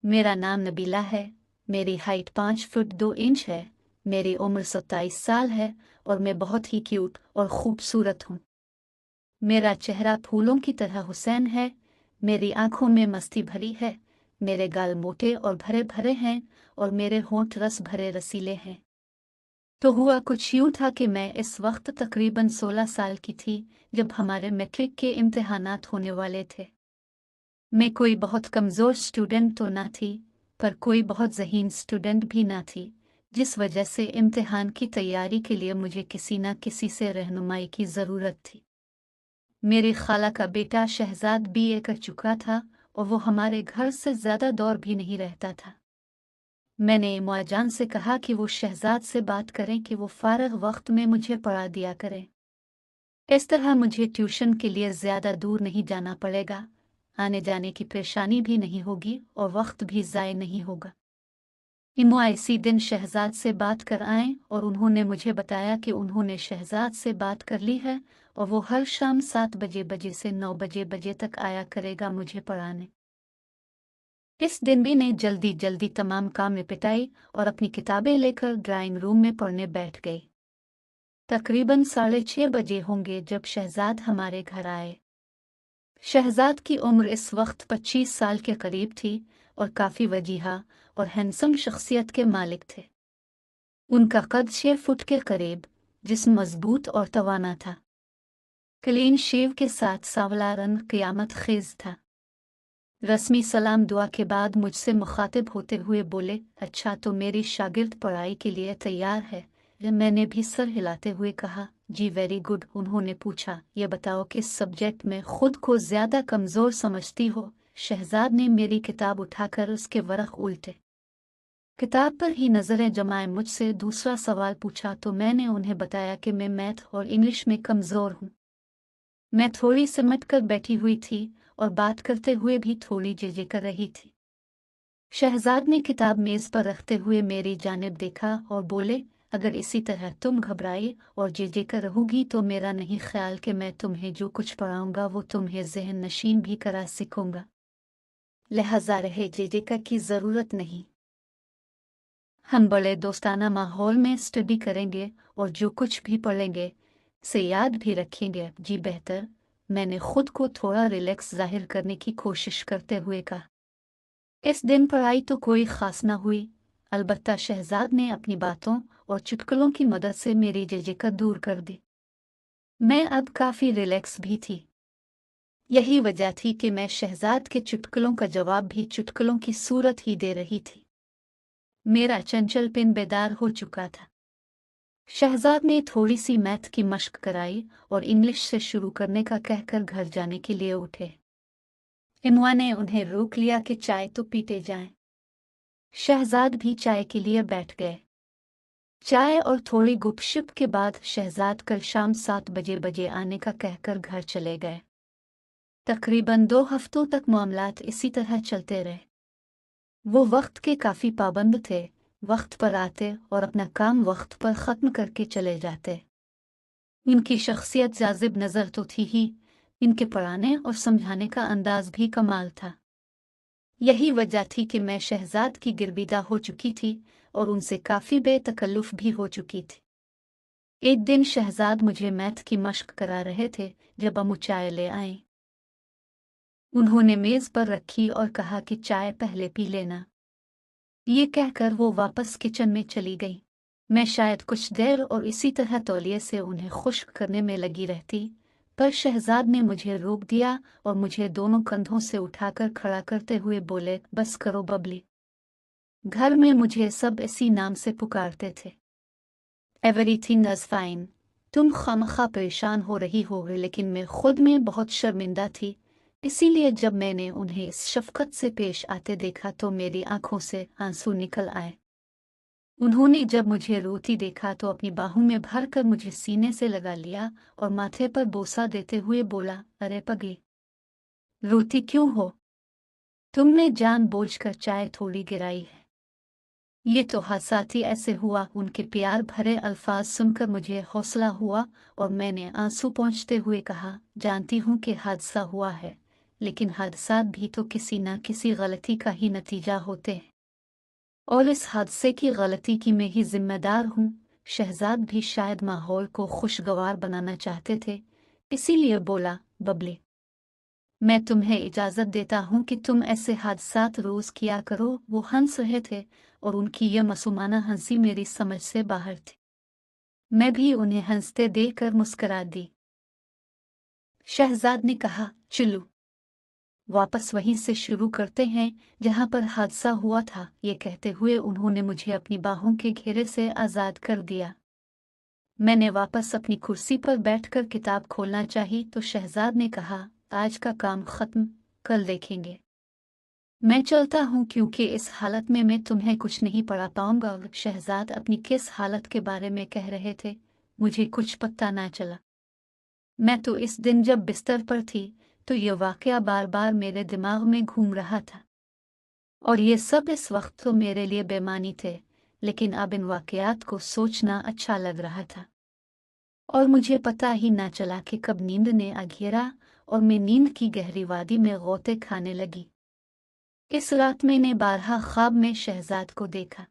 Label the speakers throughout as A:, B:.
A: मेरा नाम नबीला है। मेरी हाइट 5 फुट 2 इंच है। मेरी उम्र 27 साल है और मैं बहुत ही क्यूट और खूबसूरत हूँ। मेरा चेहरा फूलों की तरह हुसैन है। मेरी आंखों में मस्ती भरी है। मेरे गाल मोटे और भरे भरे हैं और मेरे होंठ रस भरे रसीले हैं। तो हुआ कुछ यूं था कि मैं इस वक्त तकरीबन 16 साल की थी जब हमारे मैट्रिक के इम्तिहानात होने वाले थे। मैं कोई बहुत कमज़ोर स्टूडेंट तो ना थी, पर कोई बहुत ज़हीन स्टूडेंट भी ना थी, जिस वजह से इम्तिहान की तैयारी के लिए मुझे किसी न किसी से रहनुमाई की ज़रूरत थी। मेरी खाला का बेटा शहजाद बीए कर चुका था और वो हमारे घर से ज़्यादा दूर भी नहीं रहता था। मैंने मुआजान से कहा कि वो शहजाद से बात करें कि वो फ़ारग वक्त में मुझे पढ़ा दिया करें। इस तरह मुझे ट्यूशन के लिए ज़्यादा दूर नहीं जाना पड़ेगा, आने जाने की परेशानी भी नहीं होगी और वक्त भी ज़ाय नहीं होगा। इमो इसी दिन शहजाद से बात कर आए और उन्होंने मुझे बताया कि उन्होंने शहजाद से बात कर ली है और वो हर शाम 7 बजे से 9 बजे तक आया करेगा मुझे पढ़ाने। इस दिन भी ने जल्दी जल्दी तमाम काम निपटाई और अपनी किताबें लेकर ड्राइंग रूम में पढ़ने बैठ गई। तकरीबन 6:30 बजे होंगे जब शहजाद हमारे घर आए। शहजाद की उम्र इस वक्त 25 साल के करीब थी और काफ़ी वजीहा और हैंडसम शख्सियत के मालिक थे। उनका कद 6 फुट के करीब, जिस्म मजबूत और तवाना था। क्लीन शेव के साथ सांवला रंग क़यामत खेज था। रस्मी सलाम दुआ के बाद मुझसे मुखातिब होते हुए बोले, अच्छा तो मेरी शागिर्द पढ़ाई के लिए तैयार है? मैंने भी सर हिलाते हुए कहा, जी वेरी गुड। उन्होंने पूछा, ये बताओ किस सब्जेक्ट में खुद को ज़्यादा कमज़ोर समझती हो? शहजाद ने मेरी किताब उठाकर उसके वरख उल्टे किताब पर ही नज़रें जमाए मुझसे दूसरा सवाल पूछा तो मैंने उन्हें बताया कि मैं मैथ और इंग्लिश में कमज़ोर हूँ। मैं थोड़ी सिमट कर बैठी हुई थी और बात करते हुए भी थोड़ी जेजे कर रही थी। शहजाद ने किताब मेज़ पर रखते हुए मेरी जानिब देखा और बोले, अगर इसी तरह तुम घबराई और जेजे कर रहोगी तो मेरा नहीं ख्याल कि मैं तुम्हें जो कुछ पढ़ाऊंगा वो तुम्हें जहन नशीन भी करा सीखूंगा। लिहाजा रहे जेजे का की ज़रूरत नहीं। हम बड़े दोस्ताना माहौल में स्टडी करेंगे और जो कुछ भी पढ़ेंगे से याद भी रखेंगे। जी बेहतर, मैंने खुद को थोड़ा रिलैक्स जाहिर करने की कोशिश करते हुए कहा। इस दिन पढ़ाई तो कोई खास ना हुई, अलबत्ता शहजाद ने अपनी बातों और चुटकुलों की मदद से मेरी झिझक दूर कर दी। मैं अब काफ़ी रिलैक्स भी थी। यही वजह थी कि मैं शहजाद के चुटकुलों का जवाब भी चुटकुलों की सूरत ही दे रही थी। मेरा चंचल पिन बेदार हो चुका था। शहजाद ने थोड़ी सी मैथ की मश्क कराई और इंग्लिश से शुरू करने का कहकर घर जाने के लिए उठे। इमवा ने उन्हें रोक लिया कि चाय तो पीते जाएं। शहजाद भी चाय के लिए बैठ गए। चाय और थोड़ी गुपशुप के बाद शहजाद कल शाम 7 बजे आने का कहकर घर चले गए। तकरीबन 2 हफ्तों तक मामलात इसी तरह चलते रहे। वो वक्त के काफ़ी पाबंद थे, वक्त पर आते और अपना काम वक्त पर ख़त्म करके चले जाते। इनकी शख्सियत जाज़िब नज़र तो थी ही, इनके पढ़ाने और समझाने का अंदाज भी कमाल था। यही वजह थी कि मैं शहजाद की गिरबिदा हो चुकी थी और उनसे काफ़ी बेतकल्लुफ़ भी हो चुकी थी। एक दिन शहजाद मुझे मैथ की मश्क करा रहे थे जब अम्मू चाय ले आए। उन्होंने मेज़ पर रखी और कहा कि चाय पहले पी लेना। ये कहकर वो वापस किचन में चली गई। मैं शायद कुछ देर और इसी तरह तौलिए से उन्हें खुश्क करने में लगी रहती, पर शहजाद ने मुझे रोक दिया और मुझे दोनों कंधों से उठाकर खड़ा करते हुए बोले, बस करो बबली। घर में मुझे सब इसी नाम से पुकारते थे। Everything is fine. तुम खामखा परेशान हो रही हो, लेकिन मैं खुद में बहुत शर्मिंदा थी। इसीलिए जब मैंने उन्हें इस शफकत से पेश आते देखा तो मेरी आंखों से आंसू निकल आए। उन्होंने जब मुझे रोती देखा तो अपनी बाहों में भरकर मुझे सीने से लगा लिया और माथे पर बोसा देते हुए बोला, अरे पगली, रोती क्यों हो? तुमने जानबूझकर चाय थोड़ी गिराई है। ये तो हादसाती ऐसे हुआ। उनके प्यार भरे अल्फाज सुनकर मुझे हौसला हुआ और मैंने आंसू पोंछते हुए कहा, जानती हूँ कि हादसा हुआ है, लेकिन हादसात भी तो किसी न किसी गलती का ही नतीजा होते हैं, और इस हादसे की गलती की मैं ही जिम्मेदार हूँ। शहजाद भी शायद माहौल को खुशगवार बनाना चाहते थे, इसीलिए बोला, बबली, मैं तुम्हें इजाज़त देता हूँ कि तुम ऐसे हादसात रोज़ किया करो। वो हंस रहे थे और उनकी यह मासूमाना हंसी मेरी समझ से बाहर थी। मैं भी उन्हें हंसते देखकर मुस्कुरा दी। शहजाद ने कहा, चलो वापस वहीं से शुरू करते हैं जहां पर हादसा हुआ था। ये कहते हुए उन्होंने मुझे अपनी बाहों के घेरे से आज़ाद कर दिया। मैंने वापस अपनी कुर्सी पर बैठकर किताब खोलना चाही तो शहजाद ने कहा, आज का काम खत्म, कल देखेंगे। मैं चलता हूँ क्योंकि इस हालत में मैं तुम्हें कुछ नहीं पढ़ा पाऊंगा। शहजाद अपनी किस हालत के बारे में कह रहे थे, मुझे कुछ पता ना चला। मैं तो इस दिन जब बिस्तर पर थी तो ये वाकया बार बार मेरे दिमाग में घूम रहा था, और ये सब इस वक्त तो मेरे लिए बेमानी थे, लेकिन अब इन वाकयात को सोचना अच्छा लग रहा था। और मुझे पता ही ना चला कि कब नींद ने आ घेरा और मैं नींद की गहरी वादी में गोते खाने लगी। इस रात मैंने बारहा ख्वाब में शहजाद को देखा।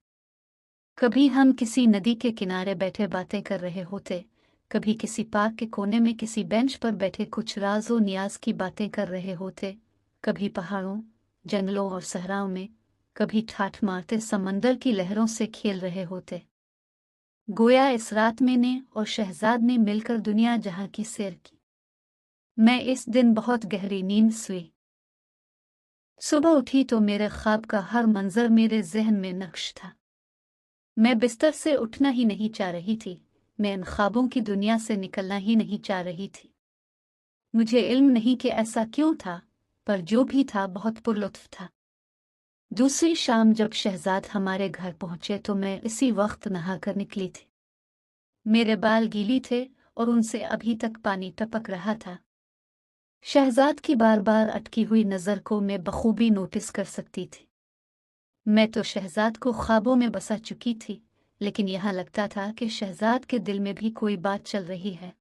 A: कभी हम किसी नदी के किनारे बैठे बातें कर रहे होते, कभी किसी पार्क के कोने में किसी बेंच पर बैठे कुछ राज़ो नियाज की बातें कर रहे होते, कभी पहाड़ों, जंगलों और सहराओं में, कभी ठाठ मारते समंदर की लहरों से खेल रहे होते। गोया इस रात मैंने और शहजाद ने मिलकर दुनिया जहां की सैर की। मैं इस दिन बहुत गहरी नींद सोई। सुबह उठी तो मेरे ख्वाब का हर मंजर मेरे जहन में नक्श था। मैं बिस्तर से उठना ही नहीं चाह रही थी, मैं इन ख्वाबों की दुनिया से निकलना ही नहीं चाह रही थी। मुझे इल्म नहीं कि ऐसा क्यों था, पर जो भी था बहुत पुरलुत्फ था। दूसरी शाम जब शहजाद हमारे घर पहुंचे तो मैं इसी वक्त नहाकर निकली थी। मेरे बाल गीली थे और उनसे अभी तक पानी टपक रहा था। शहजाद की बार बार अटकी हुई नज़र को मैं बखूबी नोटिस कर सकती थी। मैं तो शहजाद को ख्वाबों में बसा चुकी थी, लेकिन यहाँ लगता था कि शहजाद के दिल में भी कोई बात चल रही है।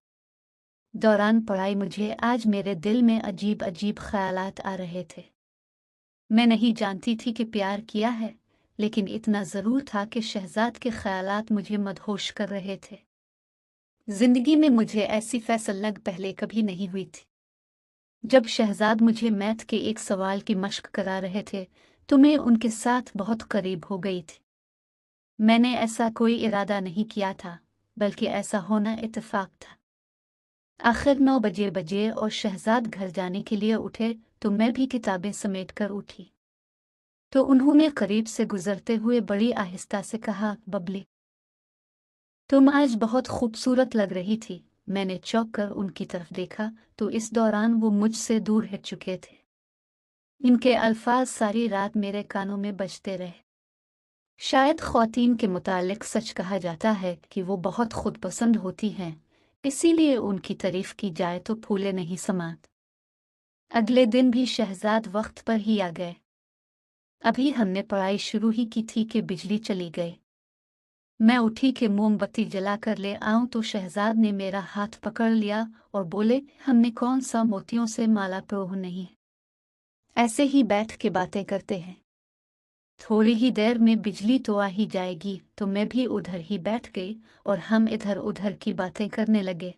A: दौरान पढ़ाई मुझे आज मेरे दिल में अजीब अजीब ख्यालात आ रहे थे। मैं नहीं जानती थी कि प्यार किया है, लेकिन इतना ज़रूर था कि शहजाद के ख्यालात मुझे मदहोश कर रहे थे। जिंदगी में मुझे ऐसी फैसलग पहले कभी नहीं हुई थी। जब शहजाद मुझे मैथ के एक सवाल की मश्क करा रहे थे तो मैं उनके साथ बहुत करीब हो गई थी। मैंने ऐसा कोई इरादा नहीं किया था, बल्कि ऐसा होना इत्तेफाक था। आखिर 9 बजे और शहजाद घर जाने के लिए उठे तो मैं भी किताबें समेट कर उठी। तो उन्होंने करीब से गुजरते हुए बड़ी आहिस्ता से कहा, बबली, तुम आज बहुत खूबसूरत लग रही थी। मैंने चौंक कर उनकी तरफ देखा तो इस दौरान वो मुझसे दूर हट चुके थे। इनके अल्फाज सारी रात मेरे कानों में बजते रहे। शायद ख्वातीन के मुतालिक सच कहा जाता है कि वो बहुत खुद पसंद होती हैं, इसीलिए उनकी तारीफ की जाए तो फूले नहीं समात। अगले दिन भी शहजाद वक्त पर ही आ गए। अभी हमने पढ़ाई शुरू ही की थी कि बिजली चली गई। मैं उठी कि मोमबत्ती जलाकर ले आऊं तो शहजाद ने मेरा हाथ पकड़ लिया और बोले, हमने कौन सा मोतियों से माला परोह नहीं, ऐसे ही बैठ के बातें करते हैं। थोड़ी ही देर में बिजली तो आ ही जाएगी। तो मैं भी उधर ही बैठ गई और हम इधर उधर की बातें करने लगे।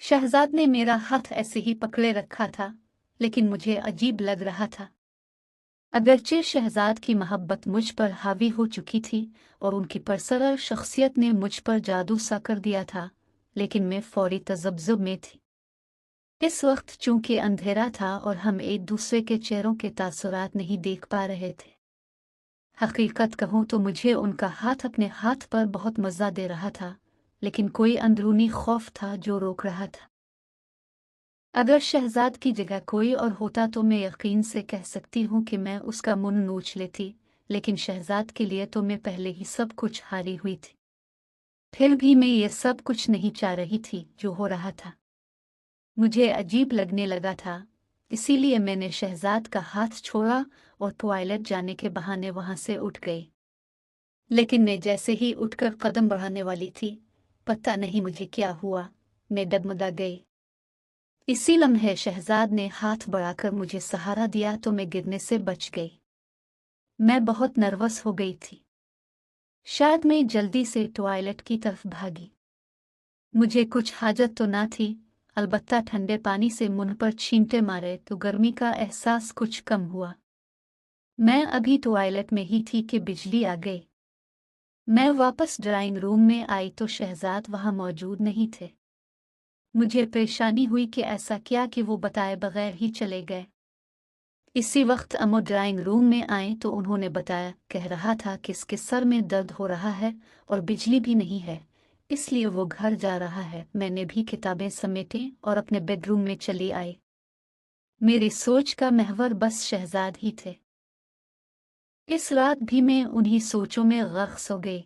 A: शहजाद ने मेरा हाथ ऐसे ही पकड़े रखा था, लेकिन मुझे अजीब लग रहा था। अगरचे शहजाद की मोहब्बत मुझ पर हावी हो चुकी थी और उनकी परसरर शख्सियत ने मुझ पर जादू सा कर दिया था, लेकिन मैं फौरी तज़ब्ज़ुब में थी। इस वक्त चूंकि अंधेरा था और हम एक दूसरे के चेहरों के तासुरात नहीं देख पा रहे थे। हकीकत कहूँ तो मुझे उनका हाथ अपने हाथ पर बहुत मज़ा दे रहा था, लेकिन कोई अंदरूनी खौफ था जो रोक रहा था। अगर शहजाद की जगह कोई और होता तो मैं यकीन से कह सकती हूँ कि मैं उसका मुंह नोच लेती, लेकिन शहजाद के लिए तो मैं पहले ही सब कुछ हारी हुई थी। फिर भी मैं ये सब कुछ नहीं चाह रही थी जो हो रहा था। मुझे अजीब लगने लगा था, इसीलिए मैंने शहजाद का हाथ छोड़ा और टॉयलेट जाने के बहाने वहां से उठ गई। लेकिन मैं जैसे ही उठकर कदम बढ़ाने वाली थी, पता नहीं मुझे क्या हुआ, मैं डगमगा गई। इसी लम्हे शहजाद ने हाथ बढ़ाकर मुझे सहारा दिया तो मैं गिरने से बच गई। मैं बहुत नर्वस हो गई थी। शायद मैं जल्दी से टॉयलेट की तरफ भागी। मुझे कुछ हाजत तो ना थी, अलबत्ता ठंडे पानी से मुंह पर छींटे मारे तो गर्मी का एहसास कुछ कम हुआ। मैं अभी टॉयलेट में ही थी कि बिजली आ गई। मैं वापस ड्राइंग रूम में आई तो शहजाद वहां मौजूद नहीं थे। मुझे परेशानी हुई कि ऐसा क्या कि वो बताए बगैर ही चले गए। इसी वक्त अमो ड्राइंग रूम में आए तो उन्होंने बताया, कह रहा था कि इसके सर में दर्द हो रहा है और बिजली भी नहीं है, इसलिए वो घर जा रहा है। मैंने भी किताबें समेटी और अपने बेडरूम में चली आई। मेरी सोच का महवर बस शहजाद ही थे। इस रात भी मैं उन्हीं सोचों में गर्क हो गई।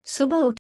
A: सुबह उठ